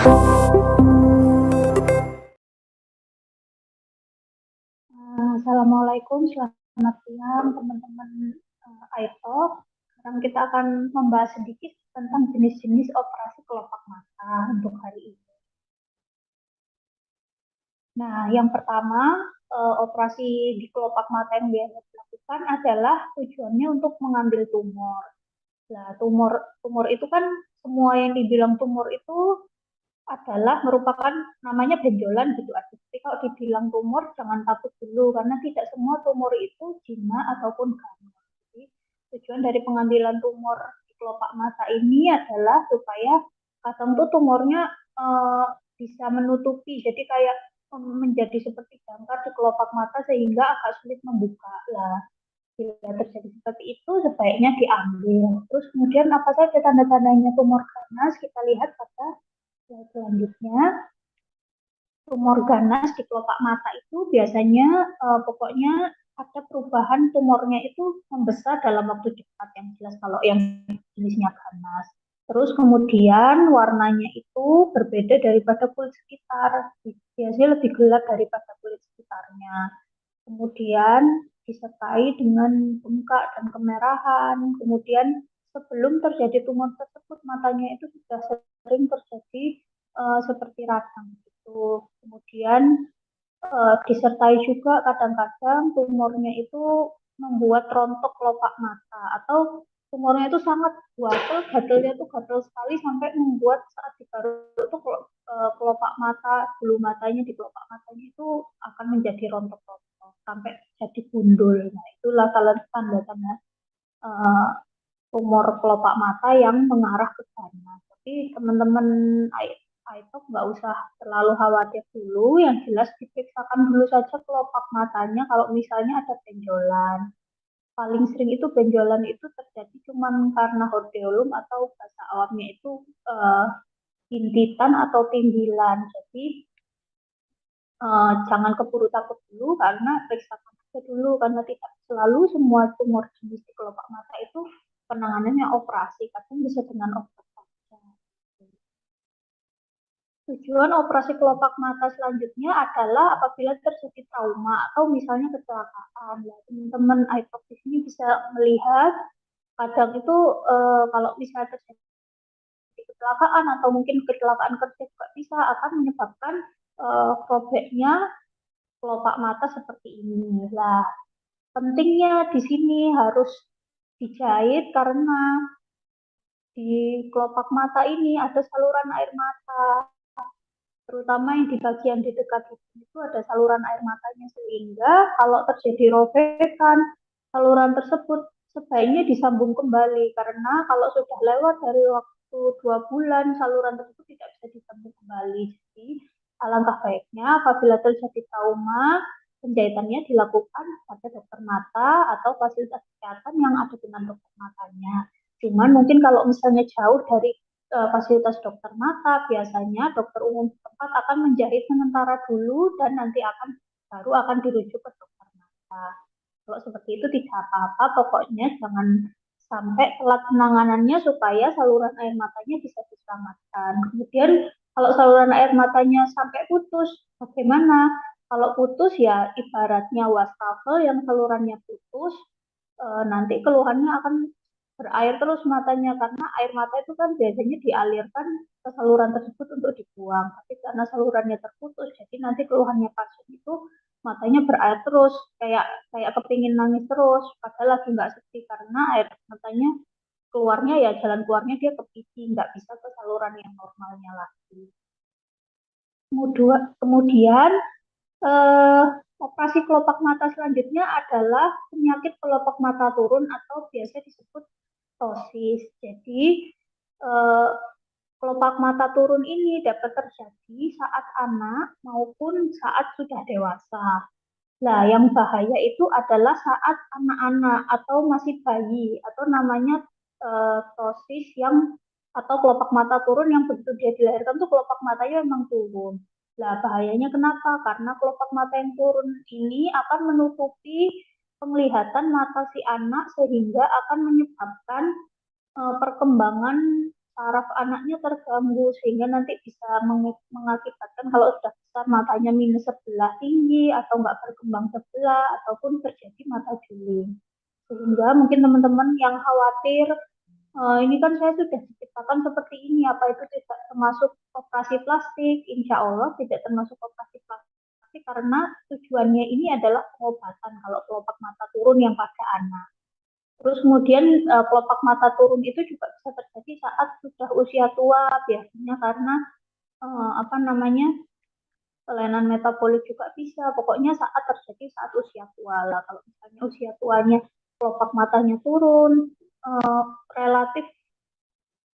Assalamualaikum, selamat siang teman-teman iTalk. Sekarang kita akan membahas sedikit tentang jenis-jenis operasi kelopak mata untuk hari ini. Nah, yang pertama, operasi di kelopak mata yang biasa dilakukan adalah tujuannya untuk mengambil tumor. Nah, tumor itu kan semua yang dibilang tumor itu adalah merupakan namanya benjolan gitu aja. Tapi kalau dibilang tumor jangan takut dulu karena tidak semua tumor itu jinak ataupun ganas. Jadi tujuan dari pengambilan tumor di kelopak mata ini adalah supaya kadang tuh tumornya eh, bisa menutupi. Jadi kayak menjadi seperti jangkar di kelopak mata sehingga agak sulit membuka. Lah, bila terjadi seperti itu sebaiknya diambil. Terus kemudian apa saja tanda-tandanya tumor ganas? Kita lihat pada slide selanjutnya. Tumor ganas di kelopak mata itu biasanya pokoknya ada perubahan tumornya itu membesar dalam waktu cepat yang jelas kalau yang jenisnya ganas. Terus kemudian warnanya itu berbeda daripada kulit sekitar. Biasanya lebih gelap daripada kulit sekitarnya. Kemudian disertai dengan bengkak dan kemerahan. Kemudian sebelum terjadi tumor tersebut matanya itu sudah sering terjadi seperti radang gitu. Kemudian disertai juga kadang-kadang tumornya itu membuat rontok kelopak mata atau tumornya itu sangat gatal, gatalnya itu gatal sekali sampai membuat saat digaruk itu kelopak mata, bulu matanya di kelopak matanya itu akan menjadi rontok-rontok sampai jadi gundul. Nah, itulah tanda-tanda uh, tumor kelopak mata yang mengarah ke sana. Tapi teman-teman iTalk nggak usah terlalu khawatir dulu, yang jelas diperiksakan dulu saja kelopak matanya kalau misalnya ada benjolan. Paling sering itu benjolan itu terjadi cuma karena hordeolum atau bahasa awamnya itu bintitan atau timbilan. Jadi jangan keburu takut dulu karena periksakan aja dulu karena tidak selalu semua tumor jenis di kelopak mata itu penanganannya operasi, kadang bisa dengan obat saja. Tujuan operasi kelopak mata selanjutnya adalah apabila terjadi trauma atau misalnya kecelakaan. Ya, teman-teman iTalk di sini bisa melihat kadang itu kalau misalnya terjadi kecelakaan atau mungkin kecelakaan kerja juga bisa akan menyebabkan robeknya kelopak mata seperti ini. Lah, pentingnya di sini harus dijahit karena di kelopak mata ini ada saluran air mata, terutama yang di bagian di dekat hidung itu ada saluran air matanya sehingga kalau terjadi robekan saluran tersebut sebaiknya disambung kembali karena kalau sudah lewat dari waktu 2 bulan saluran tersebut tidak bisa disambung kembali. Jadi alangkah baiknya apabila terjadi trauma penjahitannya dilakukan pada dokter mata atau fasilitas kesehatan yang ada dengan dokter matanya. Cuman mungkin kalau misalnya jauh dari fasilitas dokter mata, biasanya dokter umum tempat akan menjahit sementara dulu dan nanti baru akan dirujuk ke dokter mata. Kalau seperti itu tidak apa-apa, pokoknya jangan sampai telat penanganannya supaya saluran air matanya bisa diselamatkan. Kemudian kalau saluran air matanya sampai putus, bagaimana? Kalau putus ya ibaratnya wastafel yang salurannya putus, nanti keluhannya akan berair terus matanya karena air mata itu kan biasanya dialirkan ke saluran tersebut untuk dibuang. Tapi karena salurannya terputus, jadi nanti keluhannya pasien itu matanya berair terus, kayak kayak kepingin nangis terus, padahal lagi nggak sedih karena air matanya keluarnya ya jalan keluarnya dia ke pipi, nggak bisa ke saluran yang normalnya lagi. Kemudian eh, operasi kelopak mata selanjutnya adalah penyakit kelopak mata turun atau biasa disebut ptosis. Jadi eh, kelopak mata turun ini dapat terjadi saat anak maupun saat sudah dewasa. Nah, yang bahaya itu adalah saat anak-anak atau masih bayi atau namanya ptosis yang atau kelopak mata turun yang begitu dia dilahirkan tuh kelopak matanya memang turun. Nah, bahayanya kenapa? Karena kelopak mata yang turun ini akan menutupi penglihatan mata si anak sehingga akan menyebabkan perkembangan saraf anaknya terganggu sehingga nanti bisa mengakibatkan kalau sudah besar matanya minus sebelah tinggi atau nggak berkembang sebelah ataupun terjadi mata juling. Sehingga mungkin teman-teman yang khawatir, ini kan saya sudah diciptakan seperti ini, apa itu tidak termasuk operasi plastik? Insya Allah tidak termasuk operasi plastik karena tujuannya ini adalah pengobatan kalau kelopak mata turun yang pada anak. Terus kemudian kelopak mata turun itu juga bisa terjadi saat sudah usia tua, biasanya karena apa namanya, kelainan metabolik juga bisa. Pokoknya saat terjadi saat usia tua lah. Kalau misalnya usia tuanya kelopak matanya turun, relatif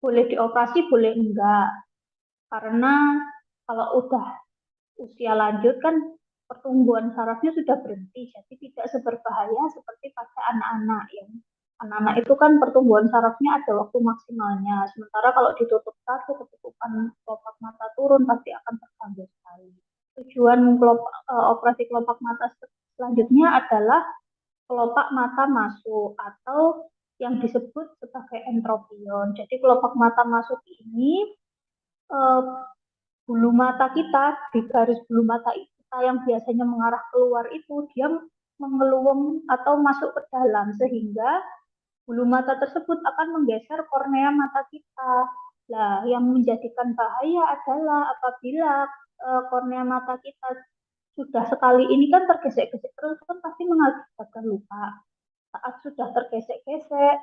boleh dioperasi, boleh enggak. Karena kalau udah usia lanjut kan pertumbuhan sarafnya sudah berhenti, jadi tidak seberbahaya seperti pada anak-anak yang anak-anak itu kan pertumbuhan sarafnya ada waktu maksimalnya. Sementara kalau ditutup satu, ketutupan kelopak mata turun pasti akan terganggu sekali. Tujuan operasi kelopak mata selanjutnya adalah kelopak mata masuk atau yang disebut sebagai entropion. Jadi kelopak mata masuk ini eh, bulu mata kita di garis bulu mata kita yang biasanya mengarah keluar itu dia mengeluung atau masuk ke dalam sehingga bulu mata tersebut akan menggeser kornea mata kita. Nah, yang menjadikan bahaya adalah apabila kornea mata kita sudah sekali ini kan tergesek-gesek terus kan pasti mengakibatkan luka. Saat sudah tergesek-gesek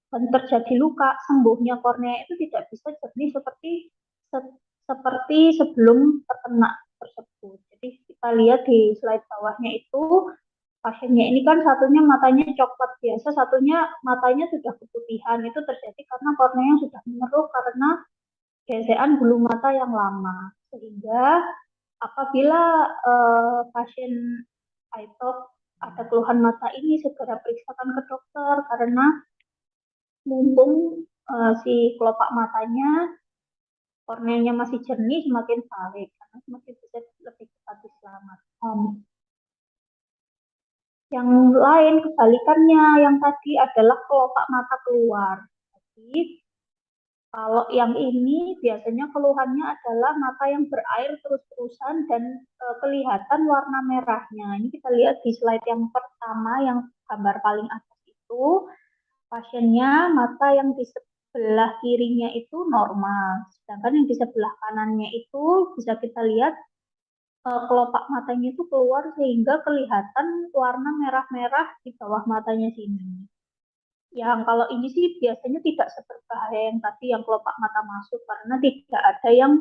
dan terjadi luka, sembuhnya kornea itu tidak bisa jernih seperti sebelum terkena tersebut. Jadi kita lihat di slide bawahnya itu pasiennya ini kan satunya matanya coklat biasa, satunya matanya sudah keputihan. Itu terjadi karena kornea yang sudah mengeruh karena gesekan bulu mata yang lama. Sehingga apabila pasien ITOP ada keluhan mata ini segera periksakan ke dokter karena mumpung si kelopak matanya korneanya masih jernih semakin valid karena semakin bisa lebih cepat diselamatkan. Yang lain kebalikannya, yang tadi adalah kelopak mata keluar. Jadi kalau yang ini biasanya keluhannya adalah mata yang berair terus-terusan dan kelihatan warna merahnya. Ini kita lihat di slide yang pertama, yang gambar paling atas itu, pasiennya mata yang di sebelah kirinya itu normal, sedangkan yang di sebelah kanannya itu bisa kita lihat kelopak matanya itu keluar sehingga kelihatan warna merah-merah di bawah matanya sini. Yang kalau ini sih biasanya tidak seberbahaya yang tadi yang kelopak mata masuk karena tidak ada yang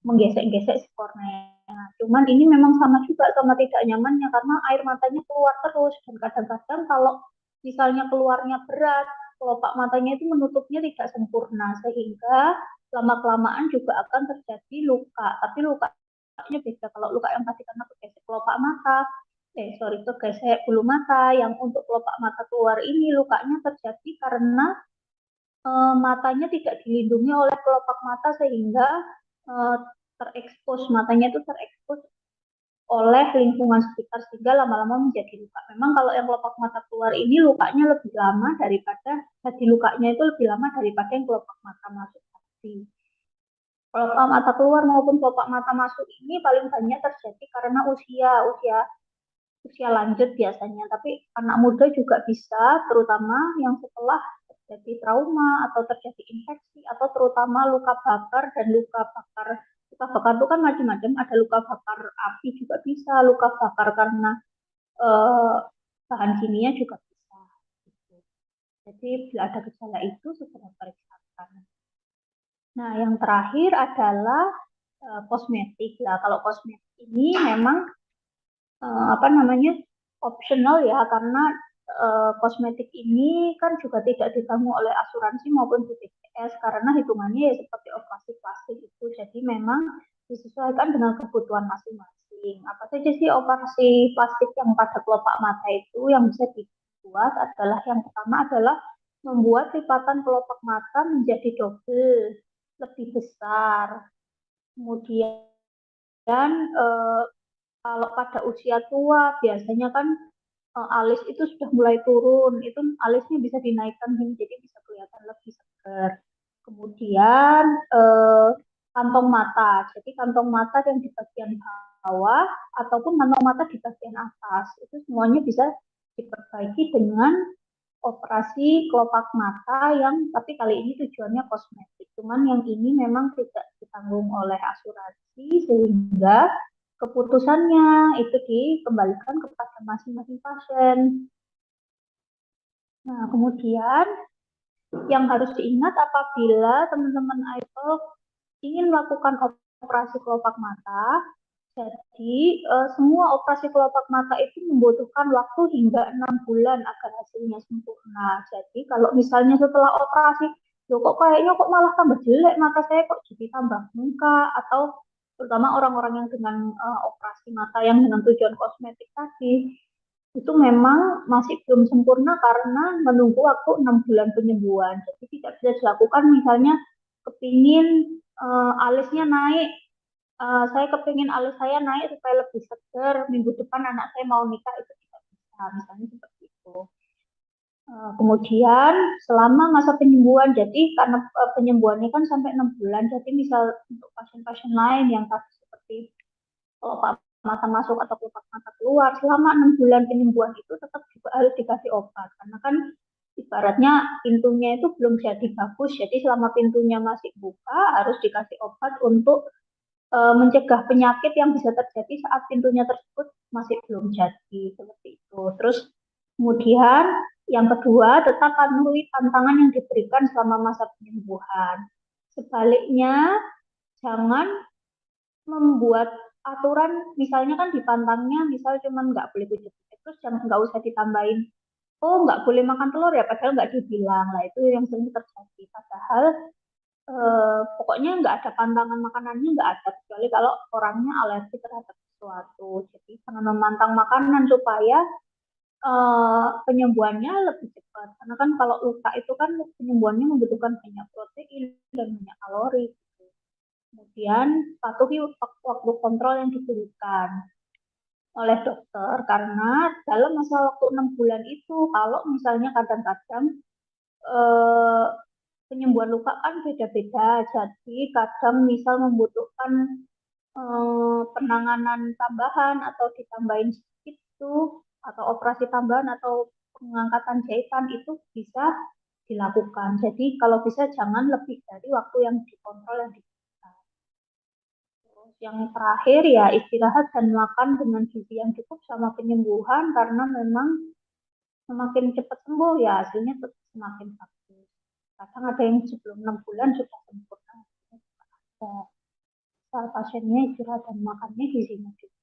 menggesek-gesek si kornea. Cuman ini memang sama juga sama tidak nyamannya karena air matanya keluar terus dan kadang-kadang kalau misalnya keluarnya berat, kelopak matanya itu menutupnya tidak sempurna sehingga lama-kelamaan juga akan terjadi luka. Tapi lukanya beda. Kalau luka yang tadi karena kegesek kelopak mata, kegesek bulu mata yang untuk kelopak mata keluar ini lukanya terjadi karena matanya tidak dilindungi oleh kelopak mata sehingga terekspos matanya itu terekspos oleh lingkungan sekitar sehingga lama-lama menjadi luka. Memang kalau yang kelopak mata keluar ini lukanya lebih lama daripada jadi lukanya itu lebih lama daripada yang kelopak mata masuk tadi. Kelopak mata keluar maupun kelopak mata masuk ini paling banyak terjadi karena usia lanjut biasanya, tapi anak muda juga bisa, terutama yang setelah terjadi trauma atau terjadi infeksi atau terutama luka bakar dan luka bakar. Luka bakar itu kan macam-macam, ada luka bakar api juga bisa, luka bakar karena bahan kimia juga bisa. Jadi bila ada gejala itu segera periksakan. Nah, yang terakhir adalah kosmetik. Nah, kalau kosmetik ini memang apa namanya optional ya karena kosmetik ini kan juga tidak ditanggung oleh asuransi maupun BPJS karena hitungannya ya seperti operasi plastik itu jadi memang disesuaikan dengan kebutuhan masing-masing. Apa saja sih operasi plastik yang pada kelopak mata itu yang bisa dibuat adalah yang pertama adalah membuat lipatan kelopak mata menjadi double lebih besar. Kemudian kalau pada usia tua biasanya kan alis itu sudah mulai turun, itu alisnya bisa dinaikkan jadi bisa kelihatan lebih segar. Kemudian kantong mata. Jadi kantong mata yang di bagian bawah ataupun kantong mata di bagian atas itu semuanya bisa diperbaiki dengan operasi kelopak mata yang tapi kali ini tujuannya kosmetik. Cuman yang ini memang tidak ditanggung oleh asuransi sehingga keputusannya itu dikembalikan kepada masing-masing pasien. Nah, kemudian yang harus diingat apabila teman-teman idol ingin melakukan operasi kelopak mata, jadi semua operasi kelopak mata itu membutuhkan waktu hingga 6 bulan agar hasilnya sempurna. Jadi kalau misalnya setelah operasi, loh kok kayaknya kok malah tambah jelek mata saya kok jadi tambah muka atau terutama orang-orang yang dengan operasi mata yang dengan tujuan kosmetik tadi itu memang masih belum sempurna karena menunggu waktu 6 bulan penyembuhan. Jadi tidak bisa dilakukan misalnya kepingin alisnya naik, saya kepingin alis saya naik supaya lebih segar, minggu depan anak saya mau nikah itu tidak bisa, misalnya seperti itu. Kemudian selama masa penyembuhan, jadi karena penyembuhannya kan sampai 6 bulan, jadi misal untuk pasien-pasien lain yang seperti kelopak mata masuk atau kelopak mata keluar, selama 6 bulan penyembuhan itu tetap juga harus dikasih obat. Karena kan ibaratnya pintunya itu belum jadi bagus, jadi selama pintunya masih buka harus dikasih obat untuk mencegah penyakit yang bisa terjadi saat pintunya tersebut masih belum jadi, seperti itu. Terus kemudian yang kedua, tetap penuhi tantangan yang diberikan selama masa penyembuhan. Sebaliknya, jangan membuat aturan, misalnya kan dipantangnya, misal cuma nggak boleh kucing-kucing, terus jangan nggak usah ditambahin, oh nggak boleh makan telur ya, padahal nggak dibilang. Lah itu yang sering terjadi. Padahal pokoknya nggak ada pantangan makanannya, nggak ada kecuali kalau orangnya alergi terhadap sesuatu. Jadi jangan memantang makanan supaya penyembuhannya lebih cepat. Karena kan kalau luka itu kan penyembuhannya membutuhkan banyak protein dan banyak kalori. Kemudian patuhi waktu kontrol yang diberikan oleh dokter karena dalam masa waktu 6 bulan itu kalau misalnya kadang-kadang eh, penyembuhan luka kan beda-beda. Jadi kadang misal membutuhkan penanganan tambahan atau ditambahin sedikit itu atau operasi tambahan atau pengangkatan jahitan itu bisa dilakukan. Jadi kalau bisa jangan lebih dari waktu yang dikontrol yang diberikan. Terus yang terakhir ya istirahat dan makan dengan gizi yang cukup sama penyembuhan karena memang semakin cepat sembuh ya hasilnya semakin bagus. Kadang ada yang sebelum 6 bulan sudah sempurna. Ada. Soal pasiennya istirahat dan makannya gizinya cukup.